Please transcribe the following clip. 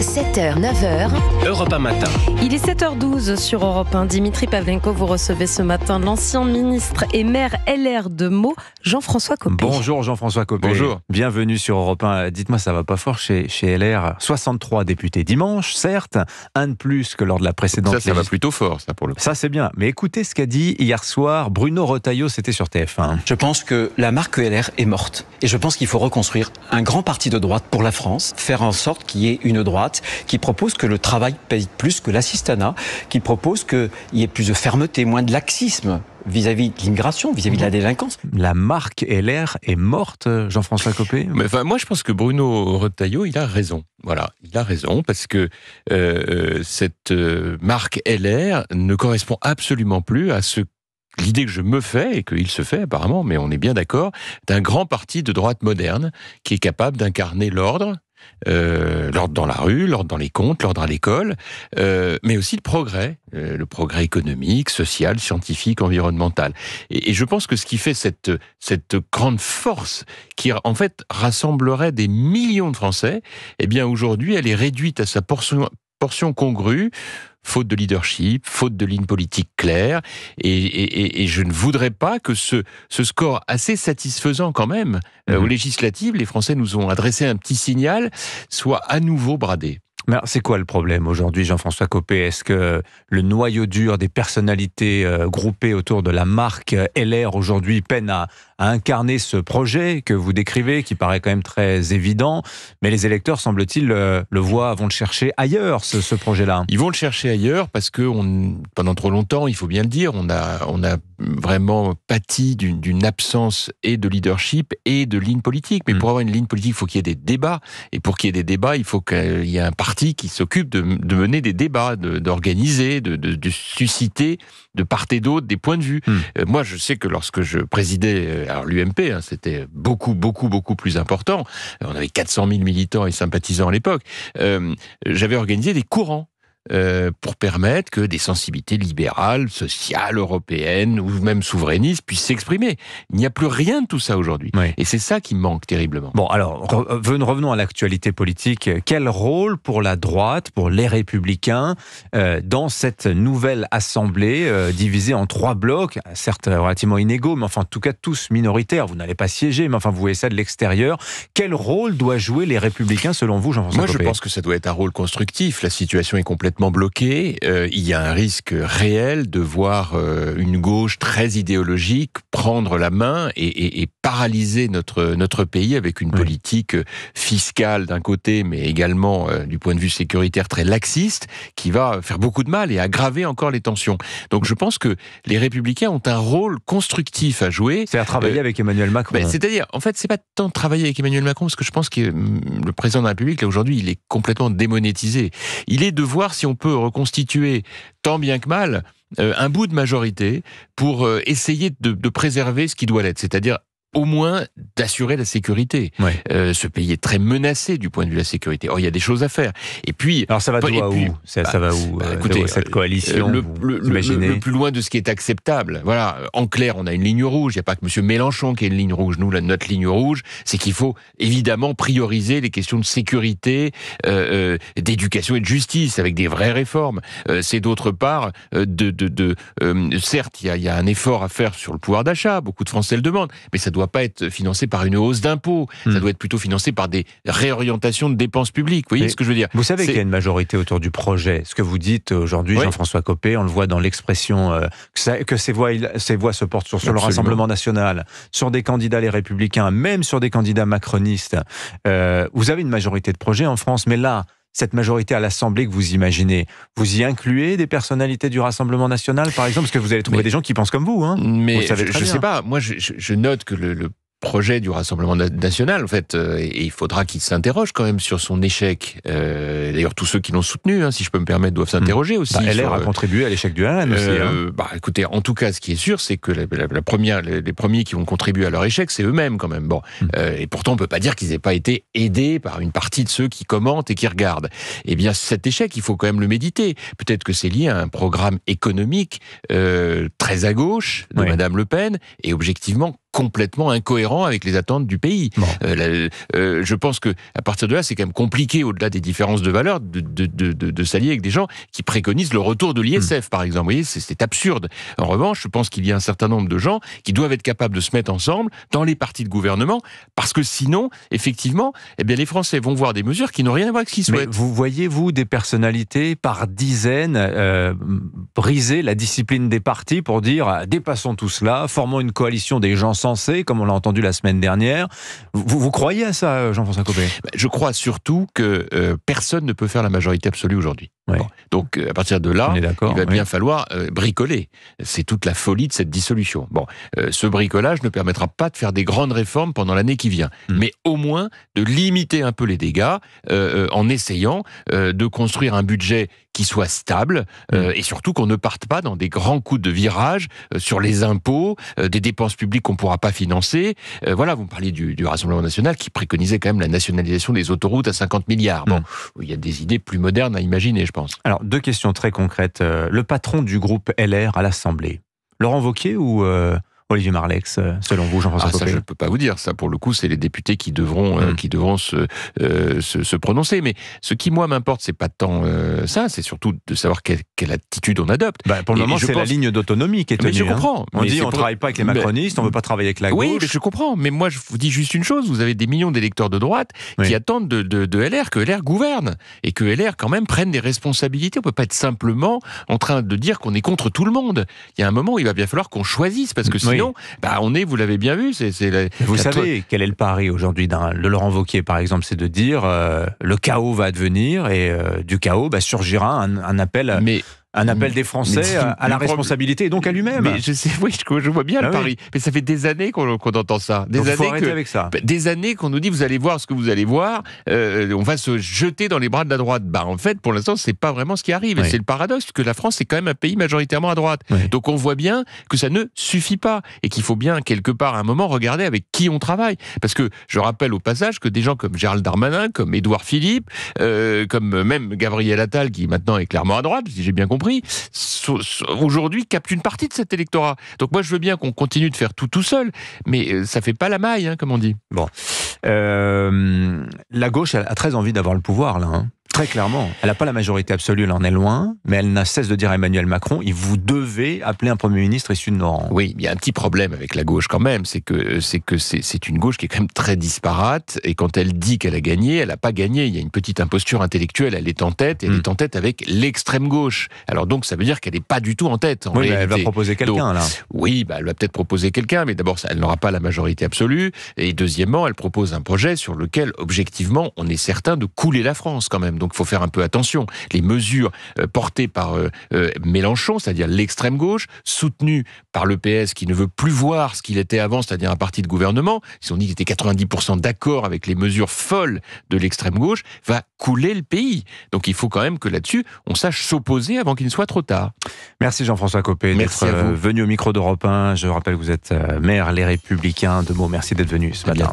7h, 9h. Europe 1 matin. Il est 7h12 sur Europe 1. Dimitri Pavlenko, vous recevez ce matin l'ancien ministre et maire LR de Meaux, Jean-François Copé. Bonjour Jean-François Copé. Bonjour. Bienvenue sur Europe 1. Dites-moi, ça va pas fort chez LR. 63 députés dimanche, certes, un de plus que lors de la précédente. Ça va plutôt fort, ça, pour le coup. Ça, c'est bien. Mais écoutez ce qu'a dit hier soir Bruno Retailleau, c'était sur TF1. Je pense que la marque LR est morte. Et je pense qu'il faut reconstruire un grand parti de droite pour la France, faire en sorte qu'il y ait une droite qui propose que le travail paye plus que l'assistanat, qui propose qu'il y ait plus de fermeté, moins de laxisme vis-à-vis de l'immigration, vis-à-vis de la délinquance. La marque LR est morte, Jean-François Copé. Mais, moi, je pense que Bruno Retailleau, il a raison. Voilà, il a raison parce que cette marque LR ne correspond absolument plus à l'idée que je me fais, et qu'il se fait apparemment, mais on est bien d'accord, d'un grand parti de droite moderne qui est capable d'incarner l'ordre, l'ordre dans la rue, l'ordre dans les comptes, l'ordre à l'école, mais aussi le progrès économique, social, scientifique, environnemental. Et je pense que ce qui fait cette grande force, qui en fait rassemblerait des millions de Français, eh bien aujourd'hui elle est réduite à sa portion congrue, faute de leadership, faute de ligne politique claire, et je ne voudrais pas que ce score assez satisfaisant quand même, aux législatives, les Français nous ont adressé un petit signal, soit à nouveau bradé. Mais alors, c'est quoi le problème aujourd'hui, Jean-François Copé? Est-ce que le noyau dur des personnalités groupées autour de la marque LR aujourd'hui peine à incarner ce projet que vous décrivez, qui paraît quand même très évident, mais les électeurs, semble-t-il, vont le chercher ailleurs, ce projet-là? Ils vont le chercher ailleurs parce que pendant trop longtemps, il faut bien le dire, on a vraiment pâti d'une absence et de leadership et de ligne politique. Mais pour avoir une ligne politique, il faut qu'il y ait des débats. Et pour qu'il y ait des débats, il faut qu'il y ait un parti qui s'occupe de mener des débats, d'organiser, de susciter de part et d'autre des points de vue. Moi, je sais que lorsque je présidais l'UMP, c'était beaucoup plus important. On avait 400 000 militants et sympathisants à l'époque. J'avais organisé des courants pour permettre que des sensibilités libérales, sociales, européennes ou même souverainistes puissent s'exprimer. Il n'y a plus rien de tout ça aujourd'hui. Oui. Et c'est ça qui me manque terriblement. Bon, alors, revenons à l'actualité politique. Quel rôle pour la droite, pour les Républicains, dans cette nouvelle assemblée divisée en 3 blocs, certes relativement inégaux, mais enfin, en tout cas tous minoritaires. Vous n'allez pas siéger, mais enfin, vous voyez ça de l'extérieur. Quel rôle doit jouer les Républicains, selon vous, Jean-François Copé? Moi, je pense que ça doit être un rôle constructif. La situation est complètement bloqué, il y a un risque réel de voir une gauche très idéologique prendre la main et paralyser notre pays avec une politique fiscale d'un côté, mais également du point de vue sécuritaire très laxiste, qui va faire beaucoup de mal et aggraver encore les tensions. Donc je pense que les Républicains ont un rôle constructif à jouer. C'est à travailler avec Emmanuel Macron. C'est-à-dire, en fait, c'est pas tant de travailler avec Emmanuel Macron, parce que je pense que le président de la République, là, aujourd'hui, il est complètement démonétisé. Il est de voir si on peut reconstituer, tant bien que mal, un bout de majorité pour essayer de préserver ce qui doit l'être, c'est-à-dire au moins d'assurer la sécurité. Ouais. Ce pays est très menacé du point de vue de la sécurité. Or, il y a des choses à faire. Et puis, alors ça va où ça va où écoutez, cette coalition, le plus loin de ce qui est acceptable. Voilà. En clair, on a une ligne rouge. Il n'y a pas que M. Mélenchon qui a une ligne rouge. Nous, notre ligne rouge, c'est qu'il faut évidemment prioriser les questions de sécurité, d'éducation et de justice avec des vraies réformes. C'est d'autre part certes, il y a un effort à faire sur le pouvoir d'achat. Beaucoup de Français le demandent, mais ça doit pas être financé par une hausse d'impôts. Ça doit être plutôt financé par des réorientations de dépenses publiques. Vous voyez ce que je veux dire? Vous savez qu'il y a une majorité autour du projet. Ce que vous dites aujourd'hui, Jean-François Copé, on le voit dans l'expression que ces voix se portent sur le Rassemblement national, sur des candidats les Républicains, même sur des candidats macronistes. Vous avez une majorité de projets en France, mais là, cette majorité à l'Assemblée que vous imaginez, vous y incluez des personnalités du Rassemblement national, par exemple, parce que vous allez trouver des gens qui pensent comme vous. Mais je ne sais pas. Moi, je note que le projet du Rassemblement national, en fait, et il faudra qu'il s'interroge quand même sur son échec. D'ailleurs, tous ceux qui l'ont soutenu, si je peux me permettre, doivent s'interroger aussi. LR a contribué à l'échec du RN aussi. Écoutez, en tout cas, ce qui est sûr, c'est que les premiers qui vont contribuer à leur échec, c'est eux-mêmes quand même. Bon, et pourtant, on peut pas dire qu'ils n'aient pas été aidés par une partie de ceux qui commentent et qui regardent. Eh bien, cet échec, il faut quand même le méditer. Peut-être que c'est lié à un programme économique très à gauche de Madame Le Pen, et objectivement complètement incohérent avec les attentes du pays. Bon. Je pense que à partir de là, c'est quand même compliqué, au-delà des différences de valeurs, de s'allier avec des gens qui préconisent le retour de l'ISF, par exemple. Vous voyez, c'est absurde. En revanche, je pense qu'il y a un certain nombre de gens qui doivent être capables de se mettre ensemble dans les partis de gouvernement, parce que sinon, effectivement, eh bien, les Français vont voir des mesures qui n'ont rien à voir avec ce qu'ils souhaitent. Mais vous voyez-vous des personnalités par dizaines briser la discipline des partis pour dire dépassons tout cela, formons une coalition des gens sensés, comme on l'a entendu la semaine dernière. Vous croyez à ça, Jean-François Copé ? Je crois surtout que personne ne peut faire la majorité absolue aujourd'hui. Ouais. Bon. Donc, à partir de là, il va bien falloir bricoler. C'est toute la folie de cette dissolution. Bon, ce bricolage ne permettra pas de faire des grandes réformes pendant l'année qui vient, mais au moins de limiter un peu les dégâts en essayant de construire un budget qui soit stable et surtout qu'on ne parte pas dans des grands coups de virage sur les impôts, des dépenses publiques qu'on ne pourra pas financer. Voilà, vous me parliez du Rassemblement national qui préconisait quand même la nationalisation des autoroutes à 50 milliards. Bon, il y a des idées plus modernes à imaginer, je pense. Alors, deux questions très concrètes. Le patron du groupe LR à l'Assemblée, Laurent Wauquiez ou Olivier Marleix, selon vous, Jean-François Copé ? Ça, je ne peux pas vous dire. Ça, pour le coup, c'est les députés qui devront se prononcer. Mais ce qui, moi, m'importe, c'est pas tant ça, c'est surtout de savoir quelle attitude on adopte. Pour le moment, c'est la ligne d'autonomie qui est tenue. Mais je comprends. On dit on ne travaille pas avec les macronistes, on ne veut pas travailler avec la gauche. Oui, mais je comprends. Mais moi, je vous dis juste une chose. Vous avez des millions d'électeurs de droite qui attendent de LR que LR gouverne. Et que LR, quand même, prenne des responsabilités. On ne peut pas être simplement en train de dire qu'on est contre tout le monde. Il y a un moment où il va bien falloir qu'on choisisse. Parce que sinon, vous l'avez bien vu, vous savez quel est le pari aujourd'hui de Laurent Wauquiez, par exemple, c'est de dire le chaos va advenir et du chaos surgira un appel. Un appel des Français à la responsabilité et donc à lui-même. Mais je vois bien le pari. Mais ça fait des années qu'on entend ça. Il faut arrêter avec ça. Des années qu'on nous dit vous allez voir ce que vous allez voir, on va se jeter dans les bras de la droite. En fait, pour l'instant, c'est pas vraiment ce qui arrive. Et c'est le paradoxe, que la France, c'est quand même un pays majoritairement à droite. Donc on voit bien que ça ne suffit pas et qu'il faut bien, quelque part, à un moment, regarder avec qui on travaille. Parce que je rappelle au passage que des gens comme Gérald Darmanin, comme Édouard Philippe, comme même Gabriel Attal, qui maintenant est clairement à droite, si j'ai bien compris, aujourd'hui capte une partie de cet électorat. Donc moi je veux bien qu'on continue de faire tout seul, mais ça fait pas la maille, comme on dit. Bon, la gauche a très envie d'avoir le pouvoir là. Très clairement. Elle n'a pas la majorité absolue, elle en est loin, mais elle n'a cesse de dire à Emmanuel Macron, vous devez appeler un Premier ministre issu de nos rangs. Oui, il y a un petit problème avec la gauche quand même, c'est une gauche qui est quand même très disparate, et quand elle dit qu'elle a gagné, elle n'a pas gagné. Il y a une petite imposture intellectuelle, elle est en tête, et elle est en tête avec l'extrême gauche. Alors donc ça veut dire qu'elle n'est pas du tout en tête. Oui, mais elle va proposer quelqu'un là. Oui, elle va peut-être proposer quelqu'un, mais d'abord elle n'aura pas la majorité absolue, et deuxièmement, elle propose un projet sur lequel, objectivement, on est certain de couler la France quand même. Donc il faut faire un peu attention. Les mesures portées par Mélenchon, c'est-à-dire l'extrême gauche, soutenues par le PS qui ne veut plus voir ce qu'il était avant, c'est-à-dire un parti de gouvernement, ils ont dit qu'il était 90% d'accord avec les mesures folles de l'extrême gauche, va couler le pays. Donc il faut quand même que là-dessus, on sache s'opposer avant qu'il ne soit trop tard. Merci Jean-François Copé d'être venu au micro d'Europe 1. Je rappelle que vous êtes maire Les Républicains de Meaux. Merci d'être venu ce matin.